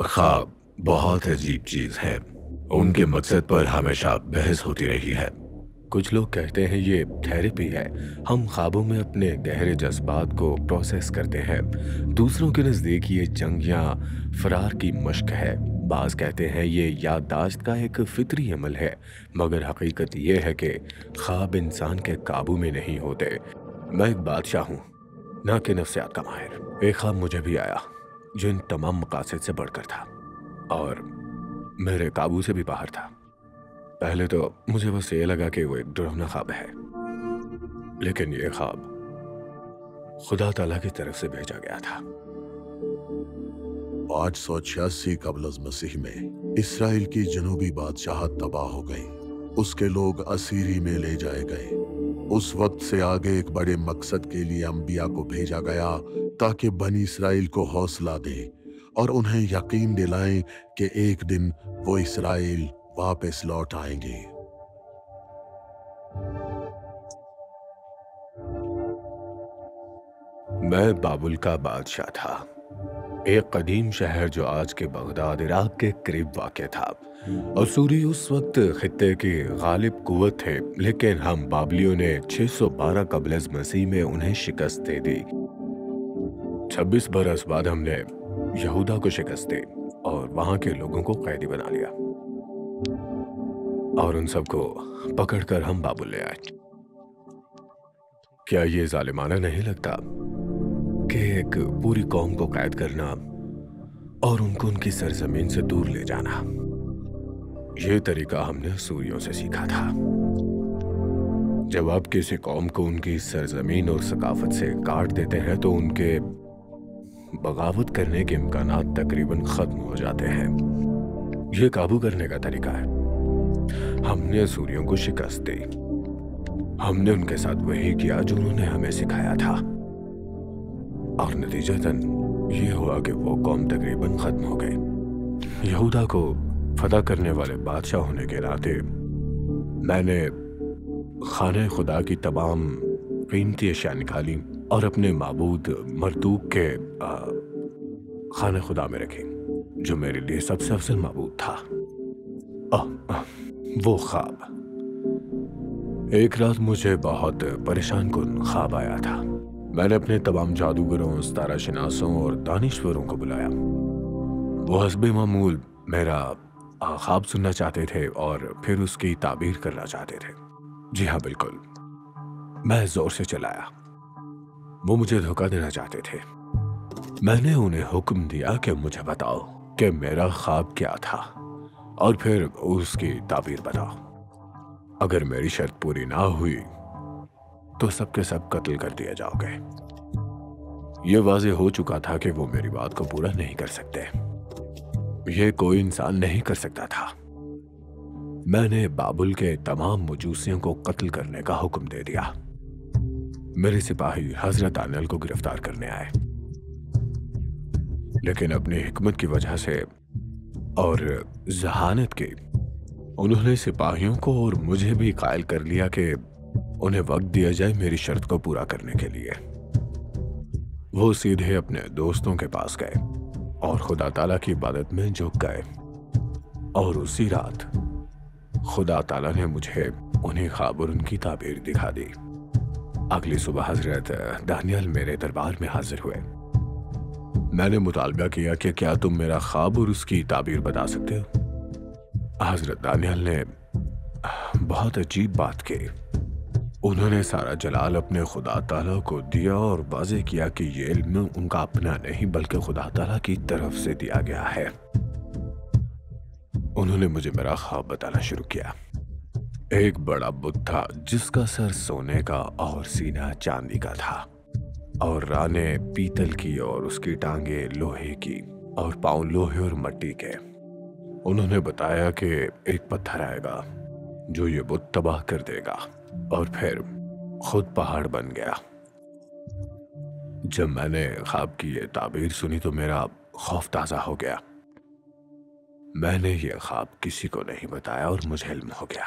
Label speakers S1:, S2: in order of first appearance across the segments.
S1: ख्वाब बहुत अजीब चीज है। उनके मकसद पर हमेशा बहस होती रही है। कुछ लोग कहते हैं ये थेरेपी है, हम ख्वाबों में अपने गहरे जज्बात को प्रोसेस करते हैं। दूसरों के नज़दीक ये जंग या फरार की मश्क है। बाज़ कहते हैं ये याददाश्त का एक फितरी अमल है, मगर हकीकत ये है कि ख्वाब इंसान के काबू में नहीं होते। मैं एक बादशाह हूँ, ना कि नफ्सियात का माहिर। एक ख्वाब मुझे भी आया जो इन तमाम मकासद से बढ़कर था और मेरे काबू से भी बाहर था। पहले तो मुझे बस ये लगा कि वो एक डरावना ख्वाब है, लेकिन ये ख्वाब खुदा ताला की तरफ से भेजा गया था।
S2: 886 कबल मसीह में इसराइल की जनूबी बादशाहत तबाह हो गई। उसके लोग असीरी में ले जाए गए। उस वक्त से आगे एक बड़े मकसद के लिए अंबिया को भेजा गया ताकि बनी इसराइल को हौसला दे और उन्हें यकीन दिलाएं कि एक दिन वो इसराइल वापस लौट आएंगे।
S1: मैं बाबुल का बादशाह था, एक कदीम शहर जो आज के बगदाद इराक के करीब वाक़ था। असूरी उस वक्त खित्ते की गालिब कुव्वत थे, लेकिन हम बाबलियों ने 612 कबल मसीह में उन्हें शिकस्त दे दी। 26 बरस बाद हमने यहूदा को शिकस्त दी और वहां के लोगों को कैदी बना लिया और उन सबको पकड़कर हम बाबुल ले आए। क्या ये जालिमाना नहीं लगता कि एक पूरी कौम को कैद करना और उनको उनकी सरजमीन से दूर ले जाना, ये तरीका हमने सूरियों से सीखा था। जब आप किसी कौम को उनकी सरजमीन और सकाफत से काट देते हैं तो उनके बगावत करने के इम्कानात तकरीबन खत्म हो जाते हैं। ये काबू करने का तरीका है। हमने सूरियों को शिकस्त दी। हमने उनके साथ वही किया जो उन्होंने हमें सिखाया था और नतीजतन ये हुआ कि वो कौम तकरीबन खत्म हो गई। यहूदा को फतह करने वाले बादशाह होने के नाते मैंने खाने खुदा की तमाम कीमती अशिया निकाली और अपने माबूद मरदूक के खाने खुदा में रखी, जो मेरे लिए सबसे अफजल माबूद था। वो ख्वाब। एक रात मुझे बहुत परेशान कुन ख्वाब आया था। मैंने अपने तमाम जादूगरों, सितारा शनासों और दानिश्वरों को बुलाया। वो हस्बे मामूल मेरा ख्वाब सुनना चाहते थे और फिर उसकी ताबीर करना चाहते थे। जी हाँ, बिल्कुल। मैं जोर से चलाया। वो मुझे धोखा देना चाहते थे। मैंने उन्हें हुक्म दिया कि मुझे बताओ कि मेरा ख्वाब क्या था और फिर उसकी ताबीर बताओ। अगर मेरी शर्त पूरी ना हुई तो सबके सब कत्ल कर दिए जाओगे। ये वाज़ेह हो चुका था कि वो मेरी बात को पूरा नहीं कर सकते। ये कोई इंसान नहीं कर सकता था। मैंने बाबुल के तमाम मजूसियों को कत्ल करने का हुक्म दे दिया। मेरे सिपाही हजरत दानियल को गिरफ्तार करने आए, लेकिन अपनी हिकमत की वजह से और जहानत की उन्होंने सिपाहियों को और मुझे भी कायल कर लिया कि उन्हें वक्त दिया जाए मेरी शर्त को पूरा करने के लिए। वो सीधे अपने दोस्तों के पास गए और खुदा ताला की इबादत में झुक गए और उसी रात खुदा ताला ने मुझे उन्हें ख्वाब और उनकी ताबीर दिखा दी। अगली सुबह हजरत दानियल मेरे दरबार में हाजिर हुए। मैंने मुतालबा किया कि क्या तुम मेरा ख्वाब और उसकी ताबीर बता सकते हो। हजरत दानियल ने बहुत अजीब बात की। उन्होंने सारा जलाल अपने खुदा ताला को दिया और वाज़ेह किया कि ये इल्म उनका अपना नहीं बल्कि खुदा ताला की तरफ से दिया गया है। उन्होंने मुझे मेरा ख्वाब बताना शुरू किया। एक बड़ा बुत था जिसका सर सोने का और सीना चांदी का था और रानें पीतल की और उसकी टांगे लोहे की और पांव लोहे और मिट्टी के। उन्होंने बताया कि एक पत्थर आएगा जो ये बुत तबाह कर देगा और फिर खुद पहाड़ बन गया। जब मैंने ख्वाब की ये ताबीर सुनी तो मेरा खौफ ताज़ा हो गया। मैंने ये ख्वाब किसी को नहीं बताया और मुझे इल्म हो गया।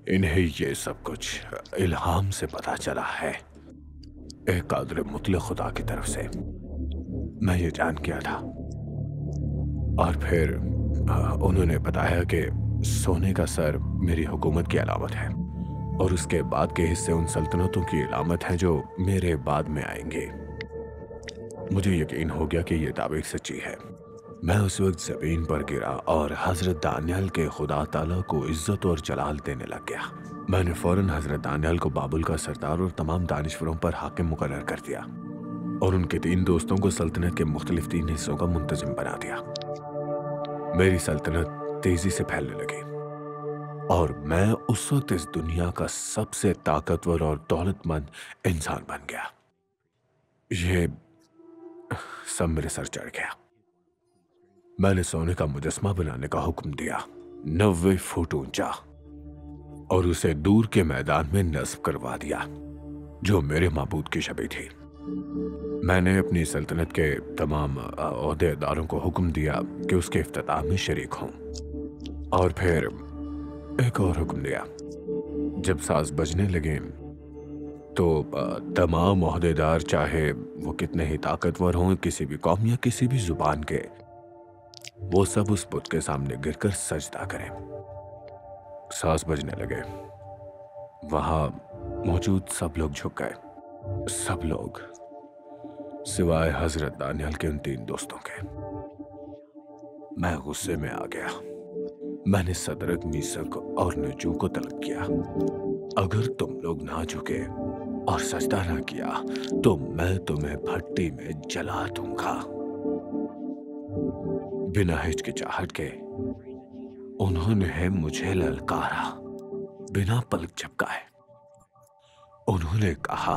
S1: इन्हें ये सब कुछ इल्हाम से पता चला है, एक कादिर मुतलक खुदा की तरफ से। मैं ये जान गया था और फिर उन्होंने बताया कि सोने का सर मेरी हुकूमत की अलामत है और उसके बाद के हिस्से उन सल्तनतों की अलामत हैं जो मेरे बाद में आएंगे। मुझे यकीन हो गया कि यह ताबीर सच्ची है। मैं उस वक्त ज़मीन पर गिरा और हज़रत दानियल के खुदा ताला को इज्जत और जलाल देने लग गया। मैंने फ़ौरन हज़रत दानियल को बाबुल का सरदार और तमाम दानिशवरों पर हाकिम मुकर्रर कर दिया और उनके 3 दोस्तों को सल्तनत के मुख्तलिफ 3 हिस्सों का मुंतजिम बना दिया। मेरी सल्तनत तेजी से फैलने लगी और मैं उस वक्त इस दुनिया का सबसे ताकतवर और दौलतमंद इंसान बन गया। ये सब मेरे सर चढ़ गया। मैंने सोने का मुजस्मा बनाने का हुक्म दिया, 90 फुट ऊंचा, और उसे दूर के मैदान में नस्ब करवा दिया जो मेरे माबूद की शबीह थी। मैंने अपनी सल्तनत के तमाम ओहदेदारों को हुक्म दिया कि उसके इफ्तिताह में शरीक हों और फिर एक और हुक्म दिया, जब साज बजने लगे तो तमाम ओहदेदार, चाहे वो कितने ही ताकतवर हों, किसी भी कौम या किसी भी जुबान के, वो सब उस बुत के सामने गिरकर सजदा करें। साज बजने लगे। वहां मौजूद सब लोग झुक गए, सब लोग सिवाय हजरत दानियल के उन 3 दोस्तों के। मैं गुस्से में आ गया। मैंने सदरक, मीसक और नजू को तलब किया, अगर तुम लोग ना झुके और सजदा ना किया तो मैं तुम्हें भट्टी में जला दूंगा। बिना हिचकिचाहट के उन्होंने मुझे ललकारा, बिना पलक झपकाए। उन्होंने कहा,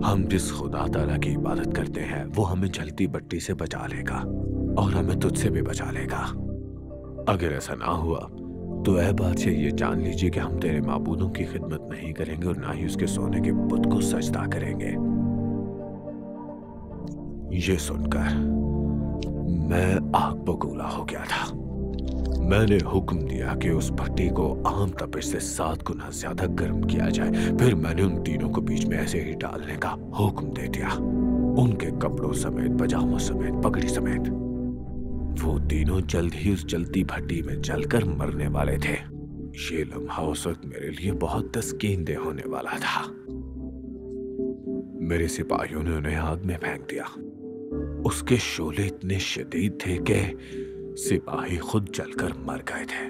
S1: हम जिस खुदा ताला की इबादत करते हैं वो हमें जलती भट्टी से बचा लेगा और हमें तुझसे भी बचा लेगा। अगर ऐसा ना हुआ तो ऐ बादशाह ये जान लीजिए कि हम तेरे माबूदों की खिदमत नहीं करेंगे और ना ही उसके सोने के बुत को सजदा करेंगे। ये सुनकर मैं आग बबूला हो गया था। मैंने हुक्म दिया कि उस भट्टी को आम तपिश से 7 गुना ज्यादा गर्म किया जाए। फिर मैंने उन तीनों को बीच में ऐसे ही डालने का हुक्म दे दिया, उनके कपड़ों समेत, पजामों समेत, पगड़ी समेत। वो तीनों जल्द ही उस जलती भट्टी में जलकर मरने वाले थे। ये लम्हा उस वक्त मेरे लिए बहुत तस्कीनदेह होने वाला था। मेरे सिपाहियों ने उन्हें आग में फेंक दिया। उसके शोले इतने शदीद थे कि सिपाही खुद जलकर मर गए थे।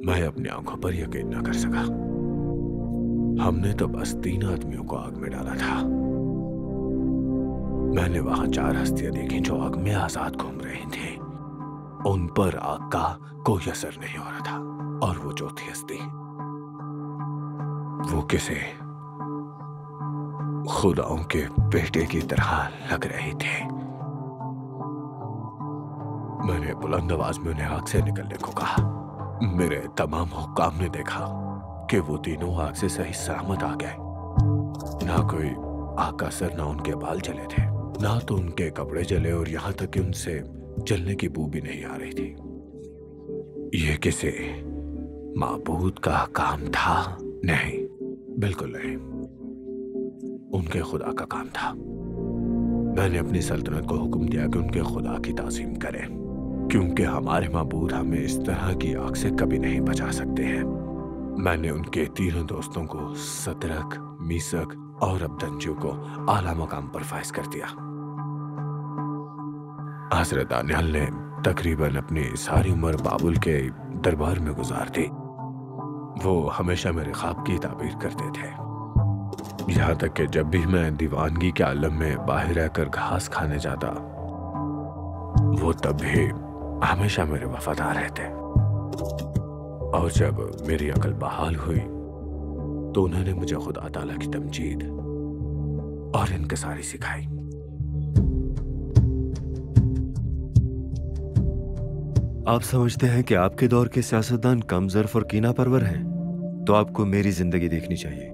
S1: मैं अपनी आंखों पर यकीन न कर सका। हमने तो बस 3 आदमियों को आग में डाला था। मैंने वहां 4 हस्तियां देखी जो आग में आजाद घूम रही थी। उन पर आग का कोई असर नहीं हो रहा था और वो चौथी हस्ती, वो किसी खुदाओं के बेटे की तरह लग रही थी। मैंने बुलंद आवाज में उन्हें आग से निकलने को कहा। मेरे तमाम हुक्काम ने देखा कि वो तीनों आग से सही सलामत आ गए। ना कोई आग का असर, ना उनके बाल जले थे, ना तो उनके कपड़े जले और यहां तक कि उनसे जलने की बू भी नहीं आ रही थी। ये किसी माबूद का काम था? नहीं, बिल्कुल नहीं, उनके खुदा का काम था। मैंने अपनी सल्तनत को हुक्म दिया कि उनके खुदा की ताज़ीम करें, क्योंकि हमारे माबूद हमें इस तरह की आग से कभी नहीं बचा सकते हैं। मैंने उनके 3 दोस्तों को, सदरक, मीसक और अबदंजू को आला मकाम पर फाइज कर दिया। हजरत दानियल ने तकरीबन अपनी सारी उम्र बाबुल के दरबार में गुजार दी। वो हमेशा मेरे ख्वाब की ताबीर करते थे, यहाँ तक कि जब भी मैं दीवानगी के आलम में बाहर रहकर घास खाने जाता, वो तब भी हमेशा मेरे वफादार रहते। और जब मेरी अकल बहाल हुई तो उन्होंने मुझे खुदा ताला की तमजीद और इनकिसारी सिखाई।
S3: आप समझते हैं कि आपके दौर के सियासतदान कम ज़र्फ और कीना परवर हैं? तो आपको मेरी जिंदगी देखनी चाहिए।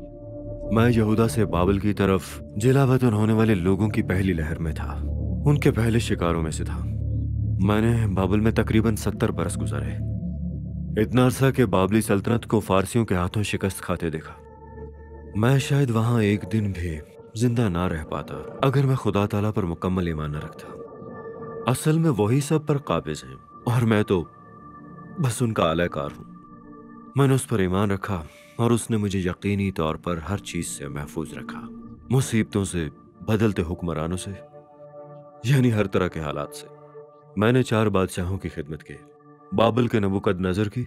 S3: मैं यहूदा से बाबल की तरफ जिलावतन होने वाले लोगों की पहली लहर में था, उनके पहले शिकारों में से था। मैंने बाबल में तकरीबन 70 बरस गुजारे। इतना अरसा कि बाबली सल्तनत को फारसियों के हाथों शिकस्त खाते देखा। मैं शायद वहां एक दिन भी जिंदा ना रह पाता अगर मैं खुदा ताला पर मुकम्मल ईमान न रखता। असल में वही सब पर काबिज हैं और मैं तो बस उनका आलाकार हूँ। मैंने उस पर ईमान रखा और उसने मुझे यकीनी तौर पर हर चीज से महफूज रखा, मुसीबतों से, बदलते हुक्मरानों से, यानी हर तरह के हालात से। मैंने 4 बादशाहों की खिदमत की, बाबल के नबूकदनेस्सर की,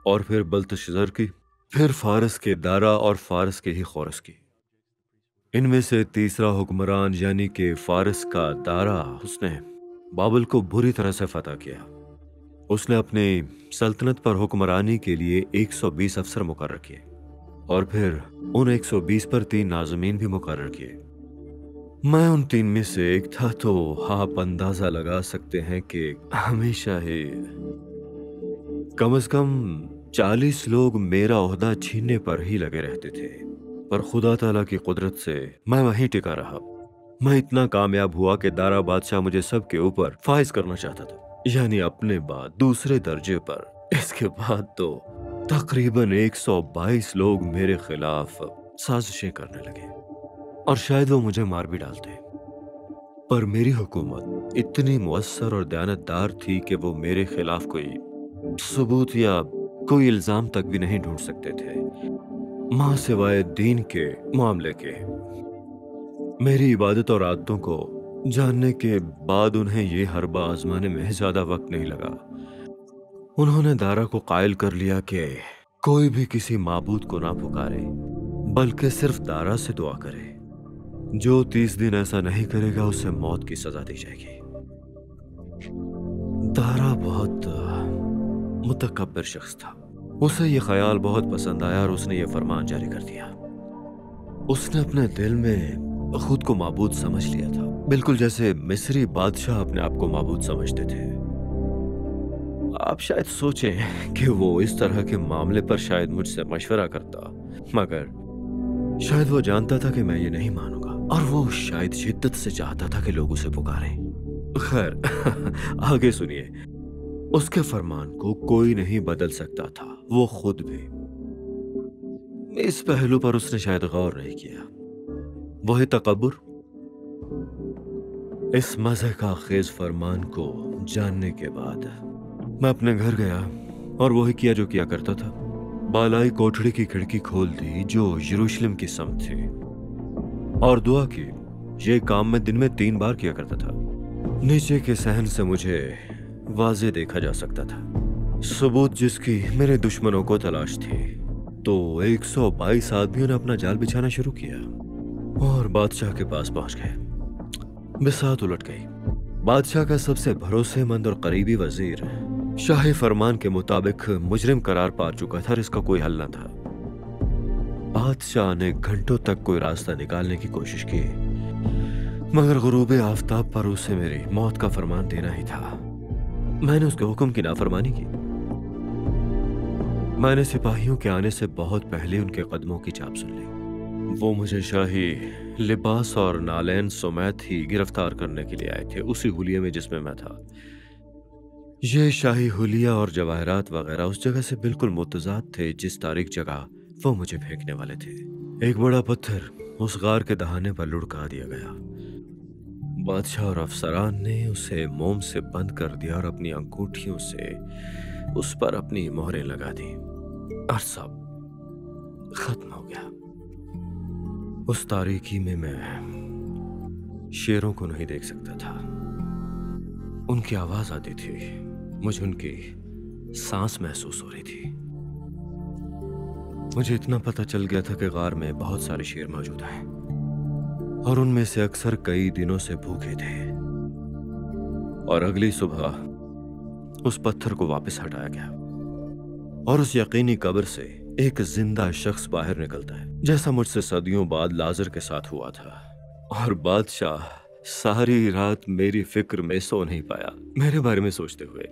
S3: और फिर बल्तशज़र की, फिर फारस के दारा और फारस के ही खोरस की। इनमें से तीसरा हुक्मरान यानी कि फारस का दारा, उसने बाबल को बुरी तरह से फतह किया। उसने अपनी सल्तनत पर हुक्मरानी के लिए 120 अफसर मुकर्रर किए और फिर उन 120 पर 3 नाज़मीन भी मुकर्रर किए। मैं उन 3 में से एक था, तो आप अंदाजा लगा सकते हैं कि हमेशा ही कम से कम 40 लोग मेरा ओहदा छीनने पर ही लगे रहते थे, पर खुदा ताला की कुदरत से मैं वहीं टिका रहा। मैं इतना कामयाब हुआ कि दारा बादशाह मुझे सबके ऊपर फाइज करना चाहता था, यानी अपने बाद दूसरे दर्जे पर। इसके बाद तो तकरीबन 122 लोग मेरे खिलाफ साजिशें करने लगे और शायद वो मुझे मार भी डालते, पर मेरी हुकूमत इतनी मुअस्सर और दयानतदार थी कि वो मेरे खिलाफ कोई सबूत या कोई इल्जाम तक भी नहीं ढूंढ सकते थे, मां सिवाय दीन के मामले के। मेरी इबादत और आदतों को जानने के बाद उन्हें ये हरबा आजमाने में ज्यादा वक्त नहीं लगा। उन्होंने दारा को कायल कर लिया कि कोई भी किसी माबूद को ना पुकारे, बल्कि सिर्फ दारा से दुआ करे। जो 30 दिन ऐसा नहीं करेगा उसे मौत की सजा दी जाएगी। दारा बहुत मुतकब्बिर शख्स था। उसे ये ख्याल बहुत पसंद आया और उसने ये फरमान जारी कर दिया। उसने अपने दिल में खुद को माबूद समझ लिया था, बिल्कुल जैसे मिस्री बादशाह अपने आप को माबूद समझते थे। आप शायद सोचें कि वो इस तरह के मामले पर शायद मुझसे मशवरा करता, मगर शायद वो जानता था कि मैं ये नहीं मानूंगा और वो शायद शिद्दत से चाहता था कि लोग उसे पुकारें। खैर आगे सुनिए। उसके फरमान को कोई नहीं बदल सकता था, वो खुद भी। इस पहलू पर उसने शायद गौर नहीं किया। वही तकब्बुर। इस मज़े का खेज फरमान को जानने के बाद मैं अपने घर गया और वही किया जो किया करता था। बालाई कोठड़ी की खिड़की खोल दी जो यरूशलेम की समत थी और दुआ की। ये काम मैं दिन में 3 बार किया करता था। नीचे के सहन से मुझे वाज़े देखा जा सकता था, सबूत जिसकी मेरे दुश्मनों को तलाश थी। तो 122 आदमियों ने अपना जाल बिछाना शुरू किया और बादशाह के पास पहुंच गए। बिसात उलट गई। बादशाह का सबसे भरोसेमंद और करीबी वजीर शाही फरमान के मुताबिक मुजरिम करार पा चुका था और इसका कोई हल न था। बादशाह ने घंटों तक कोई रास्ता निकालने की कोशिश की, मगर गुरूब आफताब पर उसे मेरी मौत का फरमान देना ही था। मैंने उसके हुक्म की नाफरमानी की। मैंने सिपाहियों के आने से बहुत पहले उनके कदमों की चाप सुन ली। वो मुझे शाही लिबास और नालैन समेत ही गिरफ्तार करने के लिए आए थे, उसी हुलिये में जिसमें मैं था। ये शाही हुलिया और जवाहरात वगैरह उस जगह से बिल्कुल मुतजाद थे जिस तारीख जगह वो मुझे फेंकने वाले थे। एक बड़ा पत्थर उस गार के दहाने पर लुढ़का दिया गया। बादशाह और अफसरान ने उसे मोम से बंद कर दिया और अपनी अंगूठियों से उस पर अपनी मोहरें लगा दी और सब खत्म हो गया। उस तारीकी में मैं शेरों को नहीं देख सकता था। उनकी आवाज आती थी, मुझे उनकी सांस महसूस हो रही थी। मुझे इतना पता चल गया था कि गार में बहुत सारे शेर मौजूद हैं और उनमें से अक्सर कई दिनों से भूखे थे। और अगली सुबह उस पत्थर को वापस हटाया गया और उस यकीनी कब्र से एक जिंदा शख्स बाहर निकलता है, जैसा मुझसे सदियों बाद लाजर के साथ हुआ था। और बादशाह सारी रात मेरी फिक्र में सो नहीं पाया, मेरे बारे में सोचते हुए।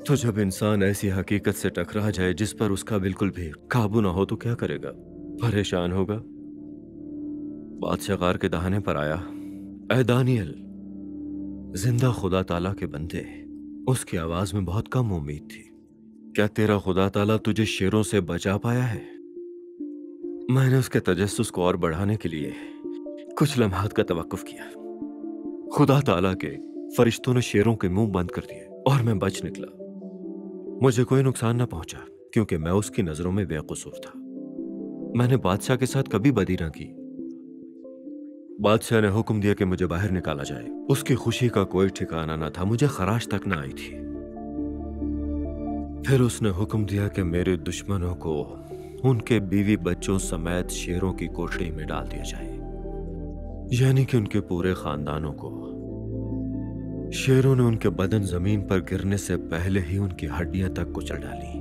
S3: तो जब इंसान ऐसी हकीकत से टकरा जाए जिस पर उसका बिल्कुल भी काबू ना हो तो क्या करेगा? परेशान होगा। बादशाह गार के दहाने पर आया। ऐ दानियल, जिंदा खुदा ताला के बंदे। उसकी आवाज में बहुत कम उम्मीद थी। क्या तेरा खुदा ताला तुझे शेरों से बचा पाया है? मैंने उसके तजस्सुस को और बढ़ाने के लिए कुछ लम्हात का तवक्कुफ किया। खुदा ताला के फरिश्तों ने शेरों के मुंह बंद कर दिए और मैं बच निकला। मुझे कोई नुकसान न पहुंचा क्योंकि मैं उसकी नजरों में बेकसूर था। मैंने बादशाह के साथ कभी बदी ना की। बादशाह ने हुक्म दिया कि मुझे बाहर निकाला जाए। उसकी खुशी का कोई ठिकाना न था, मुझे खराश तक न आई थी। फिर उसने हुक्म दिया कि मेरे दुश्मनों को उनके बीवी बच्चों समेत शेरों की कोठरी में डाल दिया जाए, यानी कि उनके पूरे खानदानों को। शेरों ने उनके बदन जमीन पर गिरने से पहले ही उनकी हड्डियां तक कुचल डाली।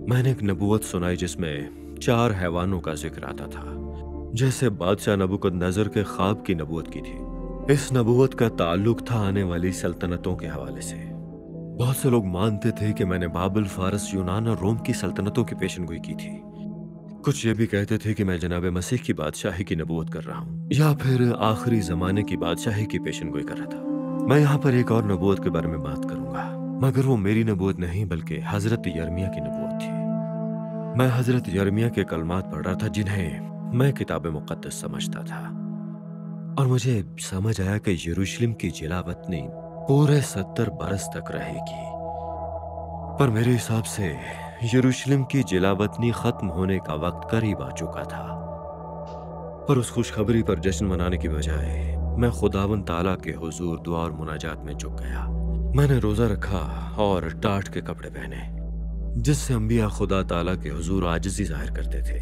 S3: मैंने एक नबूवत सुनाई जिसमें 4 हैवानों का जिक्र आता था, जैसे बादशाह नबूकदनेस्सर के ख्वाब की नबूवत की थी। इस नबूवत का ताल्लुक था आने वाली सल्तनतों के हवाले से। बहुत से लोग मानते थे कि मैंने बाबिल, फारस, यूनान और रोम की सल्तनतों की पेशनगोई की थी। कुछ ये भी कहते थे कि मैं जनाब मसीह की बादशाही की नबूवत कर रहा हूँ या फिर आखिरी जमाने की बादशाही की पेशनगोई कर रहा था। मैं यहाँ पर एक और नबूवत के बारे में बात करूंगा, मगर वो मेरी नबूवत नहीं बल्कि हजरत यर्मिया की नबूवत थी। मैं हजरत यर्मिया के कलमात पढ़ रहा था जिन्हें मैं किताब मुक़द्दस समझता था, और मुझे समझ आया कि यरूशलेम की जिलावतनी पूरे 70 बरस तक रहेगी। पर मेरे हिसाब से यरूशलेम की जिलावतनी खत्म होने का वक्त करीब आ चुका था। पर उस खुशखबरी पर जश्न मनाने की बजाय मैं खुदावन ताला के हुजूर दुआ और मुनाजात में झुक गया। मैंने रोजा रखा और टाट के कपड़े पहने, जिससे अंबिया खुदा ताला के हुजूर आजिज़ी जाहिर करते थे।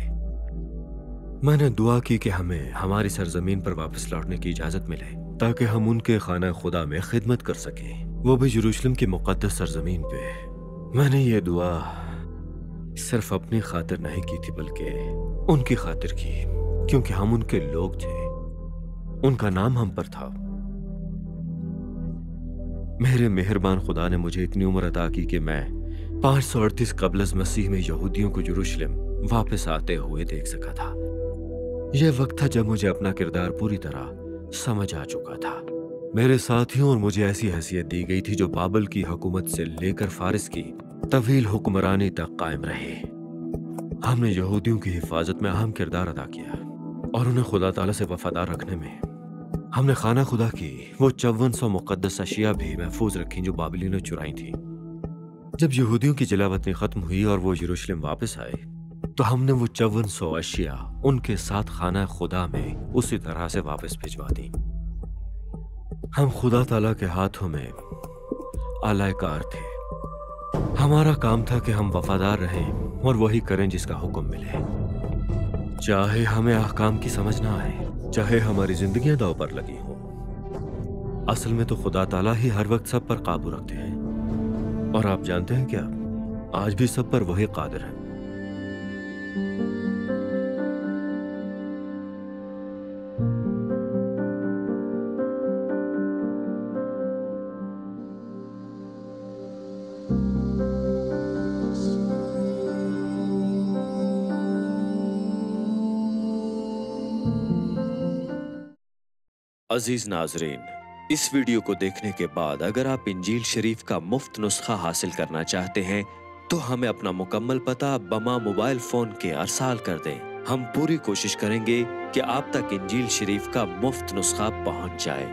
S3: मैंने दुआ की कि हमें हमारी सरजमीन पर वापस लौटने की इजाजत मिले ताकि हम उनके खाना खुदा में खिदमत कर सकें, वो भी यरूशलेम की मुक़द्दस सरजमीन पे। मैंने ये दुआ सिर्फ अपनी खातिर नहीं की थी बल्कि उनकी खातिर की, क्योंकि हम उनके लोग थे, उनका नाम हम पर था। मेरे मेहरबान खुदा ने मुझे इतनी उम्र अता की कि मैं 538 कबल मसीह में यहूदियों को यरूशलेम वापस आते हुए देख सका था। यह वक्त था जब मुझे अपना किरदार पूरी तरह समझ आ चुका था। मेरे साथियों और मुझे ऐसी हैसियत दी गई थी जो बाबल की हुकूमत से लेकर फारिस की तवील हुक्मरानी तक कायम रहे। हमने यहूदियों की हिफाजत में अहम किरदार अदा किया और उन्हें खुदा ताला से वफादार रखने में हमने खाना खुदा की वो 5400 मुक़द्दस अशिया भी महफूज रखी जो बाबिलियों ने चुराई थी। जब यहूदियों की जिलावतनी खत्म हुई और वो यरूशलेम वापस आए तो हमने वो 5400 अशिया उनके साथ खाना खुदा में उसी तरह से वापस भिजवा दी। हम खुदा ताला के हाथों में आलायकार थे। हमारा काम था कि हम वफादार रहें और वही करें जिसका हुक्म मिले, चाहे हमें अहकाम की समझ ना आए, चाहे हमारी जिंदगियां दांव पर लगी हों। असल में तो खुदा ताला ही हर वक्त सब पर काबू रखते हैं, और आप जानते हैं क्या, आज भी सब पर वही कादिर है।
S4: अजीज नाजरीन, इस वीडियो को देखने के बाद अगर आप इंजील शरीफ का मुफ्त नुस्खा हासिल करना चाहते हैं तो हमें अपना मुकम्मल पता बमा मोबाइल फोन के अरसाल कर दें। हम पूरी कोशिश करेंगे कि आप तक इंजील शरीफ का मुफ्त नुस्खा पहुंच जाए।